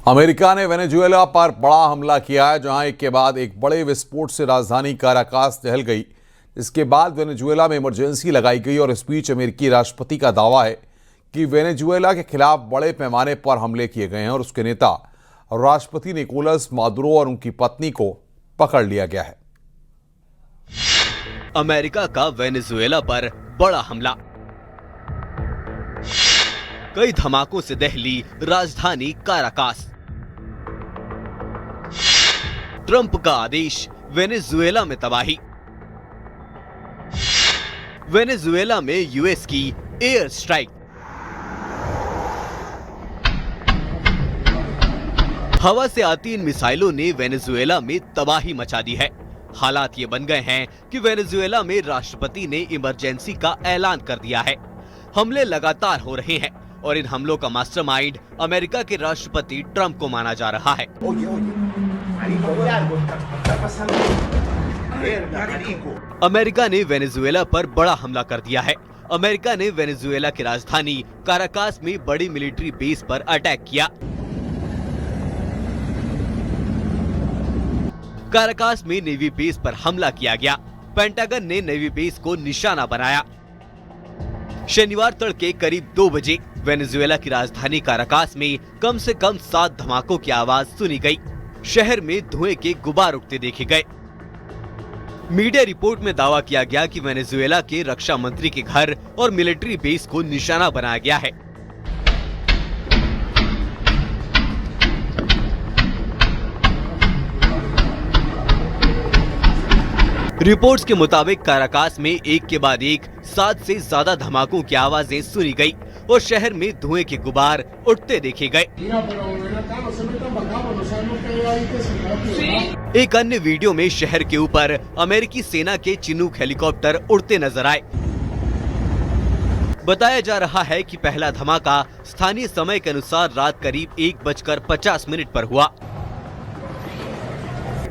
America ने Venezuela पर बड़ा हमला किया है, जहां एक के बाद एक बड़े विस्फोट से राजधानी काराकास दहल गई। इसके बाद वेनेजुएला में इमरजेंसी लगाई गई और इस बीच अमेरिकी राष्ट्रपति का दावा है कि वेनेजुएला के खिलाफ बड़े पैमाने पर हमले किए गए हैं और उसके नेता राष्ट्रपति निकोलस मादुरो और उनकी पत्नी को पकड़ लिया गया है। अमेरिका का वेनेजुएला पर बड़ा हमला, कई धमाकों से दहली राजधानी काराकास। ट्रंप का आदेश, वेनेजुएला में तबाही। वेनेजुएला में यूएस की एयर स्ट्राइक। हवा से आती इन मिसाइलों ने वेनेजुएला में तबाही मचा दी है। हालात ये बन गए हैं कि वेनेजुएला में राष्ट्रपति ने इमरजेंसी का ऐलान कर दिया है। हमले लगातार हो रहे हैं और इन हमलों का मास्टरमाइंड अमेरिका के राष्ट्रपति ट्रंप को माना जा रहा है। अमेरिका ने वेनेजुएला पर बड़ा हमला कर दिया है। अमेरिका ने वेनेजुएला की राजधानी काराकास में बड़ी मिलिट्री बेस पर अटैक किया। काराकास में नेवी बेस पर हमला किया गया। पेंटागन ने नेवी बेस को निशाना बनाया। शनिवार तड़के करीब 2 बजे वेनेजुएला की राजधानी काराकास में कम से कम 7 धमाकों की आवाज सुनी गई। शहर में धुएं के गुबार उठते देखे गए। मीडिया रिपोर्ट में दावा किया गया कि वेनेजुएला के रक्षा मंत्री के घर और मिलिट्री बेस को निशाना बनाया गया है। रिपोर्ट्स के मुताबिक काराकास में एक के बाद एक 7 से ज्यादा धमाकों की आवाजें सुनी गई और शहर में धुएं के गुबार उठते देखे गए। एक अन्य वीडियो में शहर के ऊपर अमेरिकी सेना के चिनूक हेलीकॉप्टर उड़ते नजर आए। बताया जा रहा है कि पहला धमाका स्थानीय समय के अनुसार रात करीब 1:50 पर हुआ।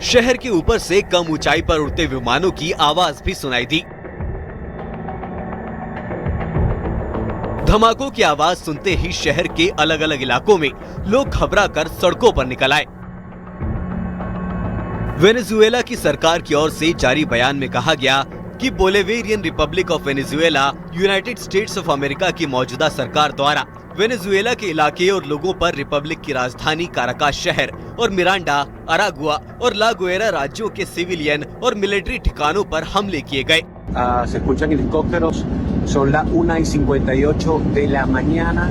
शहर के ऊपर से कम ऊंचाई पर उड़ते विमानों की आवाज भी सुनाई दी। धमाकों की आवाज सुनते ही शहर के अलग अलग इलाकों में लोग घबरा कर सड़कों पर निकल आए। वेनेजुएला की सरकार की ओर से जारी बयान में कहा गया कि Bolivian Republic of Venezuela United states of America की मौजूदा सरकार द्वारा वेनेजुएला के इलाके और लोगों पर रिपब्लिक की राजधानी काराकास शहर और मिरांडा, अरागुआ और ला गुएरा राज्यों के सिविलियन और मिलिट्री ठिकानों पर हमले किए गए। Se escuchan helicópteros, son las 1:58 de la mañana.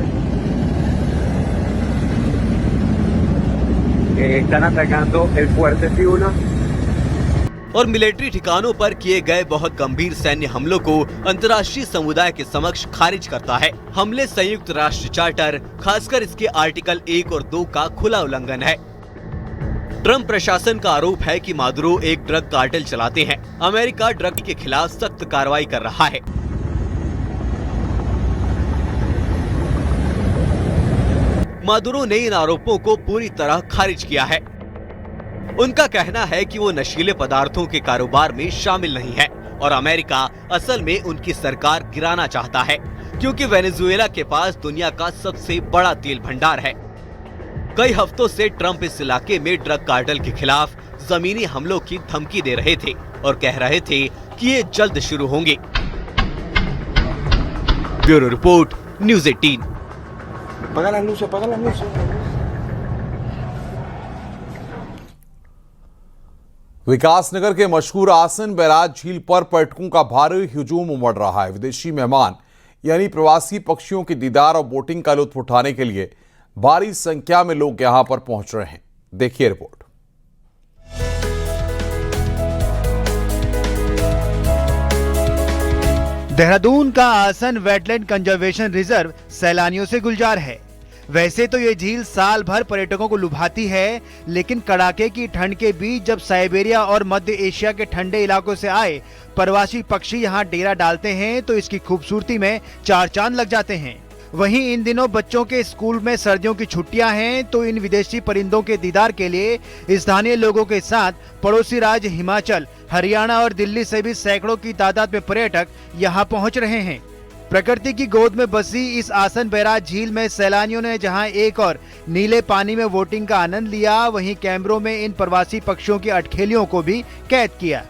Están atacando el fuerte Fiuna. और मिलिट्री ठिकानों पर किए गए बहुत गंभीर सैन्य हमलों को अंतर्राष्ट्रीय समुदाय के समक्ष खारिज करता है। हमले संयुक्त राष्ट्र चार्टर, खासकर इसके आर्टिकल 1 और 2 का खुला उल्लंघन है। ट्रंप प्रशासन का आरोप है कि मादुरो एक ड्रग कार्टेल चलाते हैं। अमेरिका ड्रग के खिलाफ सख्त कार्रवाई कर रहा है। मादुरो ने इन आरोपों को पूरी तरह खारिज किया है। उनका कहना है कि वो नशीले पदार्थों के कारोबार में शामिल नहीं है और अमेरिका असल में उनकी सरकार गिराना चाहता है, क्योंकि वेनेजुएला के पास दुनिया का सबसे बड़ा तेल भंडार है। कई हफ्तों से ट्रंप इस इलाके में ड्रग कार्टेल के खिलाफ जमीनी हमलों की धमकी दे रहे थे और कह रहे थे कि ये जल्द शुरू होंगे। Bureau report, news 18। विकासनगर के मशहूर आसन बैराज झील पर पर्यटकों का भारी हुजूम उमड़ रहा है। विदेशी मेहमान यानी प्रवासी पक्षियों के दीदार और बोटिंग का लुत्फ उठाने के लिए भारी संख्या में लोग यहां पर पहुंच रहे हैं। देखिए रिपोर्ट। देहरादून का आसन वेटलैंड कंजर्वेशन रिजर्व सैलानियों से गुलजार है। वैसे तो ये झील साल भर पर्यटकों को लुभाती है, लेकिन कड़ाके की ठंड के बीच जब साइबेरिया और मध्य एशिया के ठंडे इलाकों से आए प्रवासी पक्षी यहाँ डेरा डालते हैं तो इसकी खूबसूरती में 4 चांद लग जाते हैं। वहीं इन दिनों बच्चों के स्कूल में सर्दियों की छुट्टियां हैं, तो इन विदेशी परिंदों के दीदार के लिए स्थानीय लोगों के साथ पड़ोसी राज्य हिमाचल, हरियाणा और दिल्ली से भी सैकड़ों की तादाद में पर्यटक यहां पहुंच रहे हैं। प्रकृति की गोद में बसी इस आसन बैराज झील में सैलानियों ने जहां एक और नीले पानी में वोटिंग का आनंद लिया, वहीं कैमरों में इन प्रवासी पक्षियों की अटखेलियों को भी कैद किया।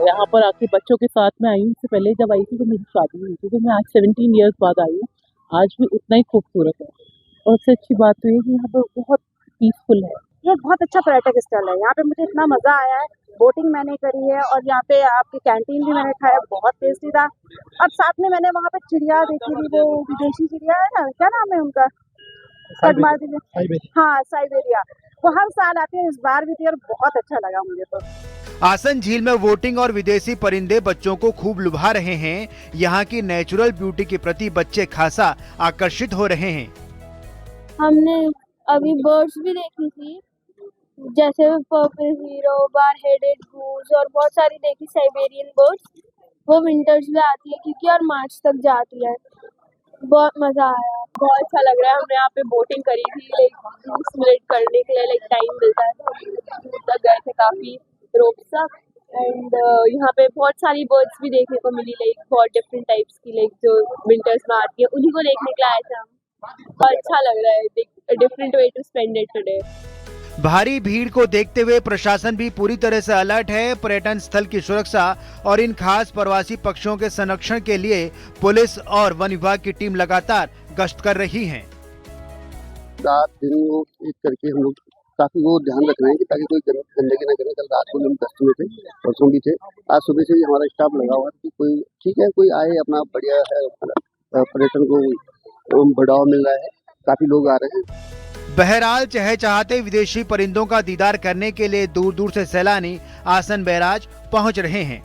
यहाँ पर आके बच्चों के साथ में आई हूँ। इससे पहले जब आई थी तो मेरी शादी हुई थी, तो मैं आज 17 इयर्स बाद आई हूँ। आज भी उतना ही खूबसूरत है और सबसे अच्छी बात तो ये कि यहाँ पर बहुत पीसफुल है। ये बहुत अच्छा पर्यटक स्थल है। यहाँ पे मुझे इतना मजा आया है। बोटिंग मैंने करी है और यहाँ पे आपकी कैंटीन भी मैंने खाया, बहुत टेस्टी था। और साथ में मैंने वहाँ पे चिड़िया देखी थी, वो विदेशी चिड़िया है ना, क्या नाम है उनका, हाँ साइबेरिया। वो हर साल आती है, इस बार भी थी और बहुत अच्छा लगा मुझे तो। आसन झील में वोटिंग और विदेशी परिंदे बच्चों को खूब लुभा रहे हैं। यहाँ की नेचुरल ब्यूटी के प्रति बच्चे खासा आकर्षित हो रहे हैं। हमने अभी बर्ड्स भी देखी थी, जैसे purple hero, bar headed goose और बहुत सारी देखी साइबेरियन बर्ड्स। वो विंटर्स में आती है क्योंकि और मार्च तक जाती है। बहुत मजा आया, बहुत अच्छा लग रहा है। हमने यहाँ पे बोटिंग करी थी, लाइक 20 मिनट करने के लिए टाइम मिलता है, तो दूर तक गए थे काफी रोप तक। एंड यहाँ पे बहुत सारी बर्ड्स भी देखने को मिली, लाइक बहुत डिफरेंट टाइप्स की, लाइक जो विंटर्स में आती है, उन्हीं को देखने के लिए आए थे हम। और अच्छा लग रहा है, different way to spend it today. भारी भीड़ को देखते हुए प्रशासन भी पूरी तरह से अलर्ट है। पर्यटन स्थल की सुरक्षा और इन खास प्रवासी पक्षियों के संरक्षण के लिए पुलिस और वन विभाग की टीम लगातार गश्त कर रही है। रात दिन एक करके हम लोग काफी वो ध्यान रख रहे हैं कि ताकि कोई गंदगी न करे। कल रात को हम गश्त में थे, परसों भी थे, आज सुबह से ही हमारा स्टाफ लगा हुआ है कि कोई ठीक है, कोई आए अपना बढ़िया है, पर्यटन को बढ़ावा मिल रहा है, काफी लोग आ रहे हैं। बहरहाल चहचहाते विदेशी परिंदों का दीदार करने के लिए दूर दूर से सैलानी आसन बैराज पहुंच रहे हैं।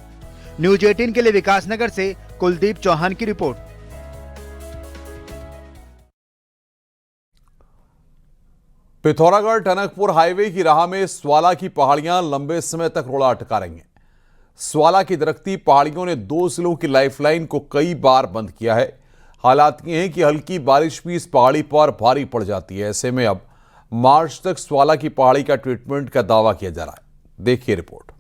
न्यूज 18 के लिए विकासनगर से कुलदीप चौहान की रिपोर्ट। पिथौरागढ़ टनकपुर हाईवे की राह में स्वाला की पहाड़ियां लंबे समय तक रोड़ा अटका रही हैं। स्वाला की दरख्ती पहाड़ियों ने 2 जिलों की लाइफलाइन को कई बार बंद किया है। हालात ये हैं कि हल्की बारिश भी इस पहाड़ी पर भारी पड़ जाती है। ऐसे में अब मार्च तक स्वाला की पहाड़ी का ट्रीटमेंट का दावा किया जा रहा है। देखिए रिपोर्ट।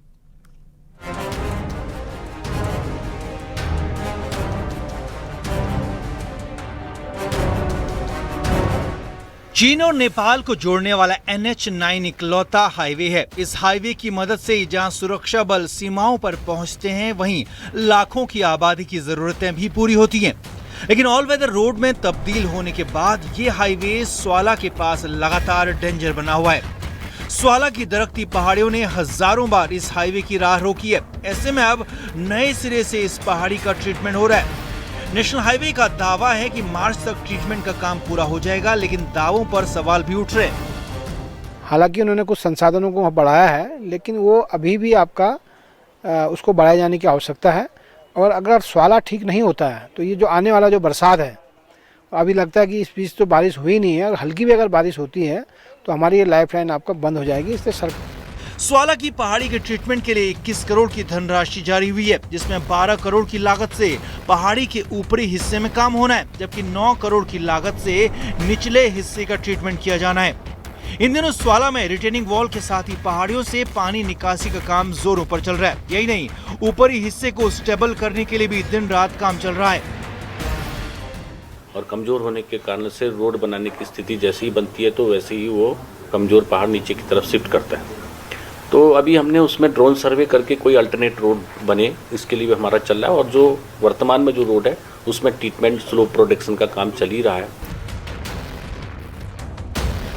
चीन और नेपाल को जोड़ने वाला NH9 इकलौता हाईवे है। इस हाईवे की मदद से जहां सुरक्षा बल सीमाओं पर पहुंचते हैं, वहीं लाखों की आबादी की जरूरतें भी पूरी होती हैं। लेकिन ऑल वेदर रोड में तब्दील होने के बाद ये हाईवे स्वाला के पास लगातार डेंजर बना हुआ है। स्वाला की दरख्ती पहाड़ियों ने हजारों बार इस हाईवे की राह रोकी है। ऐसे में अब नए सिरे से इस पहाड़ी का ट्रीटमेंट हो रहा है। नेशनल हाईवे का दावा है कि मार्च तक ट्रीटमेंट का काम पूरा हो जाएगा, लेकिन दावों पर सवाल भी उठ रहे हैं। हालांकि उन्होंने कुछ संसाधनों को बढ़ाया है, लेकिन वो अभी भी आपका उसको बढ़ाए जाने की आवश्यकता है। और अगर स्वाला ठीक नहीं होता है तो ये जो आने वाला जो बरसात है, अभी लगता है कि इस बीच तो बारिश हुई नहीं है, और हल्की भी अगर बारिश होती है तो हमारी ये लाइफलाइन आपका बंद हो जाएगी। इससे स्वाला की पहाड़ी के ट्रीटमेंट के लिए 21 करोड़ की धनराशि जारी हुई है, जिसमें 12 करोड़ की लागत से पहाड़ी के ऊपरी हिस्से में काम होना है, जबकि 9 करोड़ की लागत से निचले हिस्से का ट्रीटमेंट किया जाना है। इन दिनों स्वाला में रिटेनिंग वॉल के साथ ही पहाड़ियों से पानी निकासी का काम जोरों पर चल रहा है। यही नहीं, ऊपरी हिस्से को स्टेबल करने के लिए भी दिन रात काम चल रहा है। और कमजोर होने के कारण से रोड बनाने की स्थिति जैसे ही बनती है, तो वैसे ही वो कमजोर पहाड़ नीचे की तरफ शिफ्ट करता है। तो अभी हमने उसमें ड्रोन सर्वे करके कोई अल्टरनेट रोड बने, इसके लिए हमारा चल रहा है। और जो वर्तमान में जो रोड है उसमें ट्रीटमेंट स्लोप प्रोटेक्शन का काम चल ही रहा है।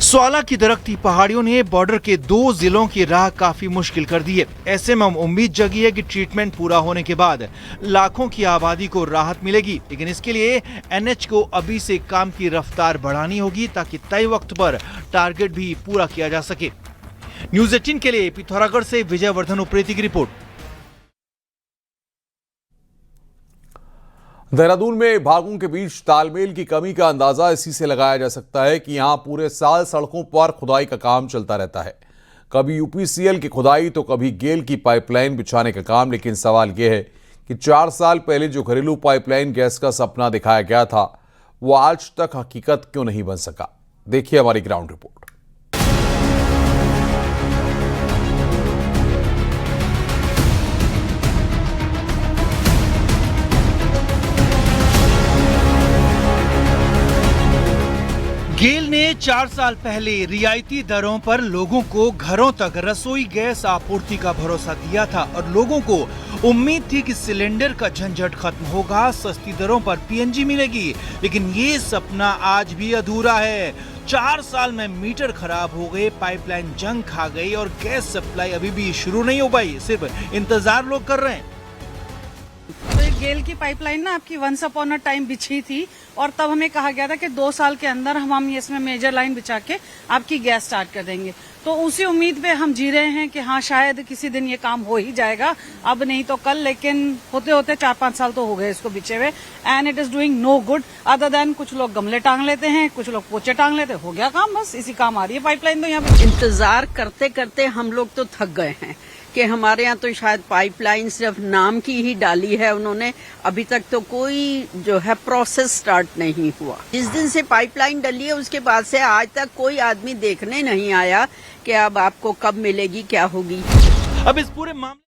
स्वाला की दरख्ती पहाड़ियों ने बॉर्डर के 2 जिलों की राह काफी मुश्किल कर दी है। ऐसे में उम्मीद जगी है कि ट्रीटमेंट पूरा होने के बाद लाखों की आबादी को राहत मिलेगी, लेकिन इसके लिए NH को अभी से काम की रफ्तार बढ़ानी होगी, ताकि तय वक्त पर टारगेट भी पूरा किया जा सके। न्यूज 18 के लिए पिथौरागढ़ से विजयवर्धन उप्रेती की रिपोर्ट। देहरादून में विभागों के बीच तालमेल की कमी का अंदाजा इसी से लगाया जा सकता है कि यहां पूरे साल सड़कों पर खुदाई का काम चलता रहता है। कभी UPCL की खुदाई तो कभी गेल की पाइपलाइन बिछाने का काम। लेकिन सवाल यह है कि 4 साल पहले जो घरेलू पाइपलाइन गैस का सपना दिखाया गया था, वो आज तक हकीकत क्यों नहीं बन सका। देखिए हमारी ग्राउंड रिपोर्ट। ने 4 साल पहले रियायती दरों पर लोगों को घरों तक रसोई गैस आपूर्ति का भरोसा दिया था और लोगों को उम्मीद थी कि सिलेंडर का झंझट खत्म होगा, सस्ती दरों पर पीएनजी मिलेगी। लेकिन ये सपना आज भी अधूरा है। 4 साल में मीटर खराब हो गए, पाइपलाइन जंग खा गई और गैस सप्लाई अभी भी शुरू नहीं हो पाई। सिर्फ इंतजार लोग कर रहे हैं। तो ये गेल की पाइपलाइन ना आपकी वंस अपॉन अ टाइम बिछी थी और तब हमें कहा गया था कि 2 साल के अंदर हम इसमें मेजर लाइन बिछा के आपकी गैस स्टार्ट कर देंगे। तो उसी उम्मीद पे हम जी रहे हैं कि हाँ शायद किसी दिन ये काम हो ही जाएगा, अब नहीं तो कल। लेकिन होते होते 4-5 साल तो हो गए इसको बिछे हुए and it is doing no good other than कुछ लोग गमले टांग लेते हैं, कुछ लोग पोचे टांग लेते हैं, हो गया काम, बस इसी काम आ रही है पाइपलाइन। तो यहाँ पे इंतजार करते करते हम लोग तो थक गए हैं कि हमारे यहाँ तो शायद पाइपलाइन सिर्फ नाम की ही डाली है उन्होंने, अभी तक तो कोई जो है प्रोसेस स्टार्ट नहीं हुआ। जिस दिन से पाइपलाइन डली है उसके बाद से आज तक कोई आदमी देखने नहीं आया कि अब आपको कब मिलेगी, क्या होगी। अब इस पूरे मामले